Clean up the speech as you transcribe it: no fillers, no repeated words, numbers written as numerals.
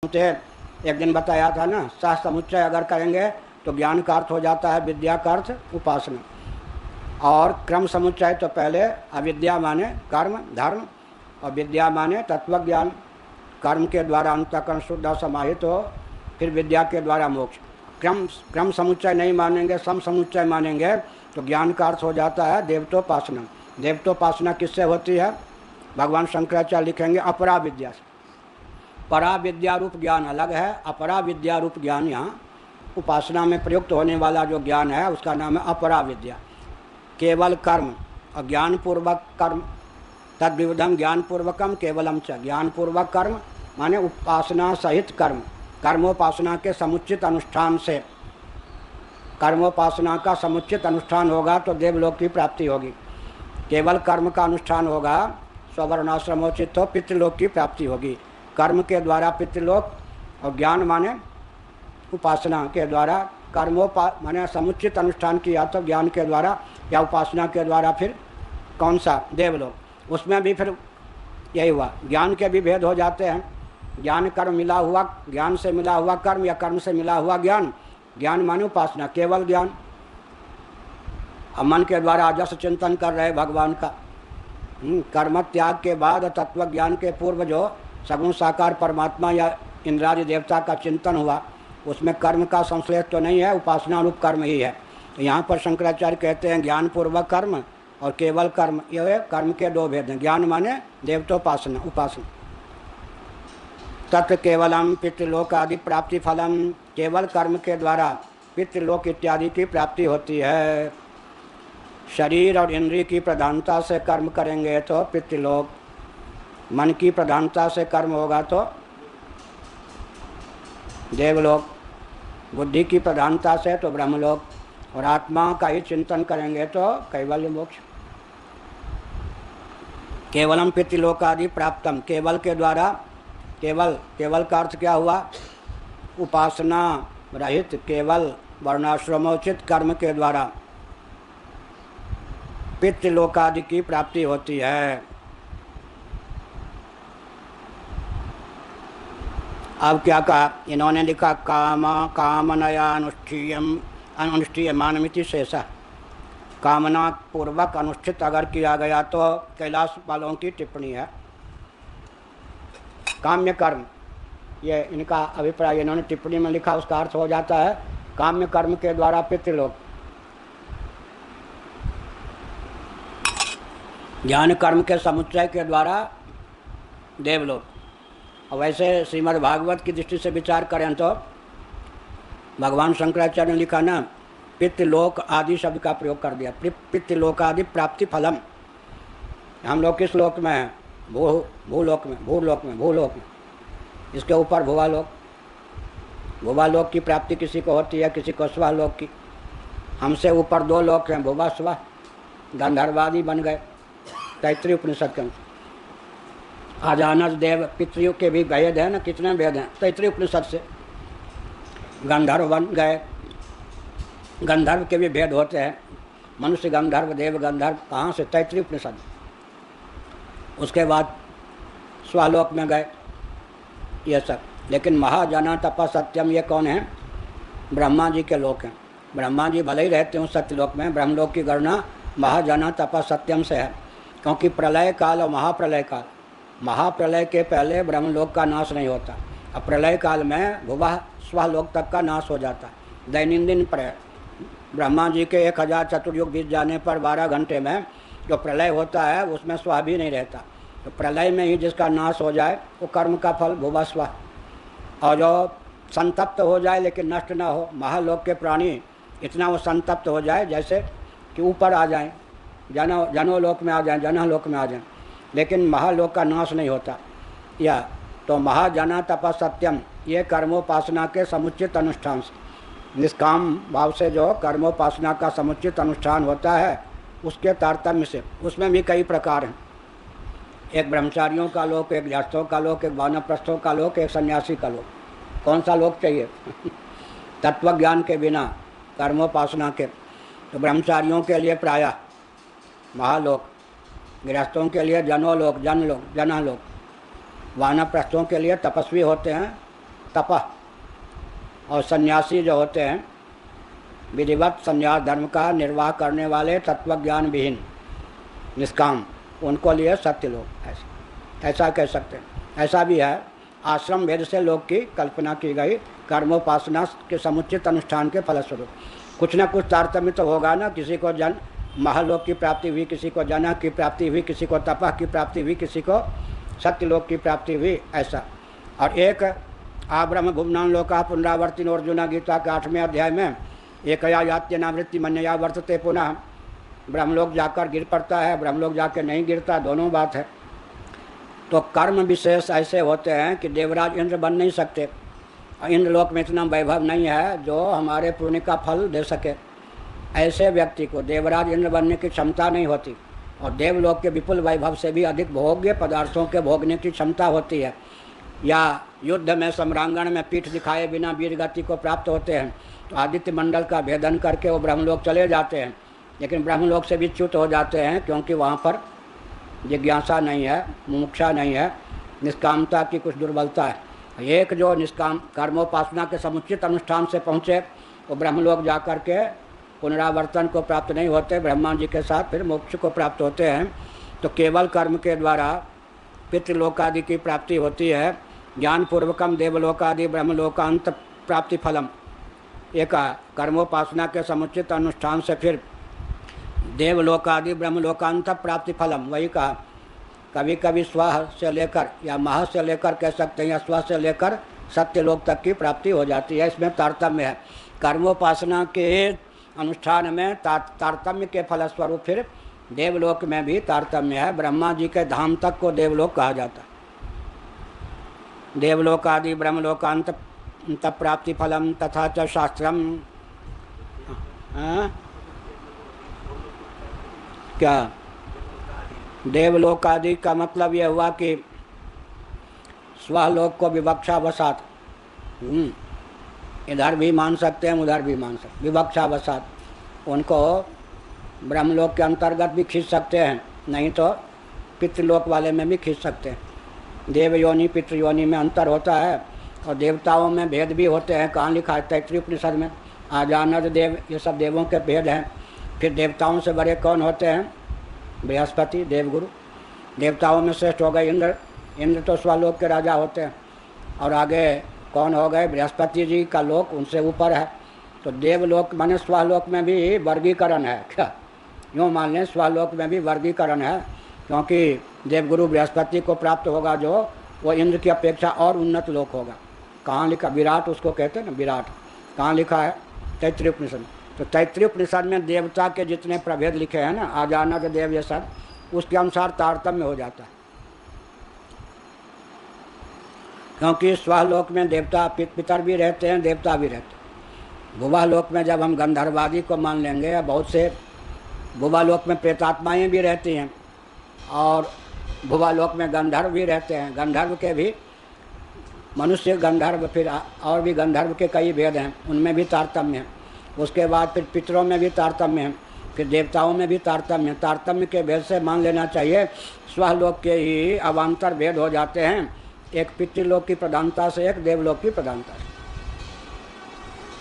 थे। एक दिन बताया था ना, सह समुच्चय अगर करेंगे तो ज्ञान का अर्थ हो जाता है विद्या का अर्थ उपासना, और क्रम समुच्चय तो पहले अविद्या माने कर्म धर्म और विद्या माने तत्व ज्ञान। कर्म के द्वारा अंतःकरण शुद्ध और समाहित हो, फिर विद्या के द्वारा मोक्ष। क्रम समुच्चय नहीं मानेंगे, सम समुच्चय मानेंगे तो ज्ञान का अर्थ हो जाता है देवतोपासना। देवतोपासना किससे होती है? भगवान शंकराचार्य लिखेंगे अपरा विद्या से। परा विद्या रूप ज्ञान अलग है, अपरा विद्या रूप ज्ञान यहाँ उपासना में प्रयुक्त होने वाला जो ज्ञान है उसका नाम है अपरा विद्या। केवल कर्म और ज्ञानपूर्वक कर्म, तद्विविधम ज्ञानपूर्वकम केवलम च। ज्ञानपूर्वक कर्म माने उपासना सहित कर्म, कर्मोपासना के समुचित अनुष्ठान से। कर्मोपासना का समुचित अनुष्ठान होगा तो देवलोक की प्राप्ति होगी। केवल कर्म का अनुष्ठान होगा, स्ववर्णाश्रमोचित हो, पितृलोक की प्राप्ति होगी। कर्म के द्वारा पितृलोक और ज्ञान माने उपासना के द्वारा, माने समुचित अनुष्ठान किया तो ज्ञान के द्वारा या उपासना के द्वारा फिर कौन सा देवलोक। उसमें भी फिर यही हुआ, ज्ञान के भी भेद हो जाते हैं। ज्ञान कर्म मिला हुआ, ज्ञान से मिला हुआ कर्म या कर्म से मिला हुआ ज्ञान। ज्ञान माने उपासना, केवल ज्ञान। अब मन के द्वारा जस चिंतन कर रहे भगवान का। कर्म त्याग के बाद तत्व ज्ञान के पूर्व जो सगुण साकार परमात्मा या इंद्रादि देवता का चिंतन हुआ, उसमें कर्म का संश्लेष तो नहीं है, उपासना रूप कर्म ही है। तो यहाँ पर शंकराचार्य कहते हैं ज्ञानपूर्वक कर्म और केवल कर्म, ये कर्म के दो भेद हैं। ज्ञान माने देवतोपासना उपासना। तत् केवलम पितृलोक आदि प्राप्ति फलम। केवल कर्म के द्वारा पितृलोक इत्यादि की प्राप्ति होती है। शरीर और इंद्रिय की प्रधानता से कर्म करेंगे तो पितृलोक, मन की प्रधानता से कर्म होगा तो देवलोक, बुद्धि की प्रधानता से तो ब्रह्मलोक, और आत्मा का ही चिंतन करेंगे तो कैवल्य मोक्ष। केवलम पितृलोकादि प्राप्तम, केवल के द्वारा, केवल का अर्थ क्या हुआ? उपासना रहित केवल वर्णाश्रमोचित कर्म के द्वारा पितृलोकादि की प्राप्ति होती है। अब क्या कहा इन्होंने? लिखा कामनया अनुष्ठीय मानमिति शेषा। कामना पूर्वक अनुष्ठित अगर किया गया तो कैलाश वालों की टिप्पणी है। काम्य कर्म, ये इनका अभिप्राय, इन्होंने टिप्पणी में लिखा, उसका अर्थ हो जाता है काम्य कर्म के द्वारा पितृलोक, ज्ञान कर्म के समुच्चय के द्वारा देवलोक। और वैसे श्रीमद् भागवत की दृष्टि से विचार करें तो भगवान शंकराचार्य ने लिखा ना, पितृलोक आदि शब्द का प्रयोग कर दिया। पितृलोक आदि प्राप्ति फलम। हम लोग किस लोक में हैं? भूलोक में। इसके ऊपर भुवालोक। भुवालोक की प्राप्ति किसी को होती है, किसी को स्वालोक की। हमसे ऊपर दो लोक हैं, भुवा स्वा। गंधर्वादी बन गए तैत्तिरीय उपनिषद के अनुसार। आजानज देव पितृयों के भी भेद हैं ना, कितने भेद हैं तैत्तिरीय उपनिषद से। गंधर्व बन गए, गंधर्व के भी भेद होते हैं, मनुष्य गंधर्व, देव गंधर्व, कहाँ से? तैत्तिरीय उपनिषद। उसके बाद स्वालोक में गए, ये सब। लेकिन महाजना तपा सत्यम, ये कौन है? ब्रह्मा जी के लोक हैं। ब्रह्मा जी भले ही रहते हो सत्यलोक में, ब्रह्मलोक की गणना महाजना तपा सत्यम से है। क्योंकि प्रलय काल और महाप्रलय काल, महाप्रलय के पहले ब्रह्मलोक का नाश नहीं होता, अब प्रलय काल में भुवा स्वलोक तक का नाश हो जाता है। दैनंदिन ब्रह्मा जी के 1000 चतुर्युग बीत जाने पर 12 घंटे में जो प्रलय होता है उसमें स्वा भी नहीं रहता। तो प्रलय में ही जिसका नाश हो जाए वो कर्म का फल भुवा स्वा। और जो संतप्त हो जाए लेकिन नष्ट ना हो, महालोक के प्राणी इतना वो संतप्त हो जाए जैसे कि ऊपर आ जाएं, जनोलोक में आ जाएं, जनलोक में आ जाएं, लेकिन महालोक का नाश नहीं होता। या तो महाजना तपा सत्यम, ये कर्मोपासना के समुचित अनुष्ठान से, निष्काम भाव से जो कर्मोपासना का समुचित अनुष्ठान होता है उसके तारतम्य से। उसमें भी कई प्रकार हैं, एक ब्रह्मचारियों का लोक, एक गृहस्थों का लोक, एक वानप्रस्थों का लोक, एक सन्यासी का लोक। कौन सा लोक चाहिए? तत्व ज्ञान के बिना कर्मोपासना के। तो ब्रह्मचारियों के लिए प्रायः महालोक, गृहस्थों के लिए जनोलोक, जनलोक, जनलोक, वानप्रस्थों के लिए तपस्वी होते हैं तपः, और सन्यासी जो होते हैं विधिवत संन्यास धर्म का निर्वाह करने वाले तत्वज्ञान विहीन निष्काम, उनको लिए सत्यलोक, ऐसा कह सकते हैं। ऐसा भी है, आश्रम भेद से लोक की कल्पना की गई, कर्मोपासना के समुचित अनुष्ठान के फलस्वरूप कुछ न कुछ तारतम्य तो होगा ना। किसी को जन महालोक की प्राप्ति हुई, किसी को जनक की प्राप्ति हुई, किसी को तपह की प्राप्ति हुई, किसी को सत्यलोक की प्राप्ति हुई, ऐसा। और एक आब्रह्म भुवनान लोका पुनरावर्तिन अर्जुना गीता के 8वें अध्याय में एकया यात्यनावृत्ति मन्यया वर्तते, पुनः ब्रह्मलोक जाकर गिर पड़ता है, ब्रह्मलोक जाकर नहीं गिरता, दोनों बात है। तो कर्म विशेष ऐसे होते हैं कि देवराज इंद्र बन नहीं सकते, इंद्र लोक में इतना वैभव नहीं है जो हमारे पुण्य का फल दे सके। ऐसे व्यक्ति को देवराज इंद्र बनने की क्षमता नहीं होती, और देवलोक के विपुल वैभव से भी अधिक भोग्य पदार्थों के भोगने की क्षमता होती है। या युद्ध में सम्रांगण में पीठ दिखाए बिना वीर गति को प्राप्त होते हैं, तो आदित्य मंडल का भेदन करके वो ब्रह्मलोक चले जाते हैं, लेकिन ब्रह्मलोक से भी च्युत हो जाते हैं, क्योंकि वहाँ पर जिज्ञासा नहीं है, मुमुक्षा नहीं है, निष्कामता की कुछ दुर्बलता है। एक जो निष्काम कर्मोपासना के समुचित अनुष्ठान से पहुँचे, वो ब्रह्मलोक जा कर के पुनरावर्तन को प्राप्त नहीं होते, ब्रह्मा जी के साथ फिर मोक्ष को प्राप्त होते हैं। तो केवल कर्म के द्वारा पितृलोकादि की प्राप्ति होती है। ज्ञानपूर्वकम देवलोकादि ब्रह्मलोकांत प्राप्ति फलम, एक कर्मोपासना के समुचित अनुष्ठान से फिर देवलोकादि ब्रह्मलोकांत प्राप्ति फलम, वही कहा। कभी कभी स्व से लेकर या मह से लेकर कह सकते हैं, या स्व से लेकर सत्यलोक तक की प्राप्ति हो जाती है। इसमें तारतम्य है। कर्मोपासना के अनुष्ठान में तारतम्य के फलस्वरूप फिर देवलोक में भी तारतम्य है। ब्रह्मा जी के धाम तक को देवलोक कहा जाता है। देवलोकादि ब्रह्मलोकांत प्राप्ति फलम तथा च शास्त्रम, क्या देवलोकादि का मतलब यह हुआ कि स्वलोक को विवक्षावसात, इधर भी मान सकते हैं उधर भी मान सकते, विवक्षावसात उनको ब्रह्मलोक के अंतर्गत भी खींच सकते हैं, नहीं तो पितृलोक वाले में भी खींच सकते हैं। देवयोनि पितृयोनि में अंतर होता है, और देवताओं में भेद भी होते हैं। कहाँ लिखा है? तैत्तिरीय उपनिषद में। आजानद देव, ये सब देवों के भेद हैं। फिर देवताओं से बड़े कौन होते हैं? बृहस्पति देवगुरु। देवताओं में श्रेष्ठ हो गए इंद्र, इंद्र तो स्वलोक के राजा होते हैं। और आगे कौन हो गए? बृहस्पति जी का लोक उनसे ऊपर है। तो देवलोक माने स्वलोक में भी वर्गीकरण है क्या? यूँ मान लें स्वलोक में भी वर्गीकरण है, क्योंकि देवगुरु बृहस्पति को प्राप्त होगा जो, वो इंद्र की अपेक्षा और उन्नत लोक होगा। कहाँ लिखा? विराट उसको कहते हैं ना, विराट। कहाँ लिखा है? तैत्तिरीय उपनिषद। तो तैत्तिरीय उपनिषद में देवता के जितने प्रभेद लिखे हैं ना, आजानक देव ये सब, उसके अनुसार तारतम्य हो जाता है। क्योंकि स्वलोक में देवता पितर भी रहते हैं, देवता भी रहते हैं। भुवालोक में जब हम गंधर्वादी को मान लेंगे, या बहुत से भुवालोक में प्रेतात्माएँ भी रहती हैं, और भुवालोक में गंधर्व भी रहते हैं। गंधर्व के भी मनुष्य गंधर्व, फिर और भी गंधर्व के कई भेद हैं, उनमें भी तारतम्य है। उसके बाद फिर पितरों में भी तारतम्य है, फिर देवताओं में भी तारतम्य है। तारतम्य के भेद से मान लेना चाहिए स्वलोक के ही अवान्तर भेद हो जाते हैं, एक पितृलोक की प्रधानता से, एक देवलोक की प्रधानता से।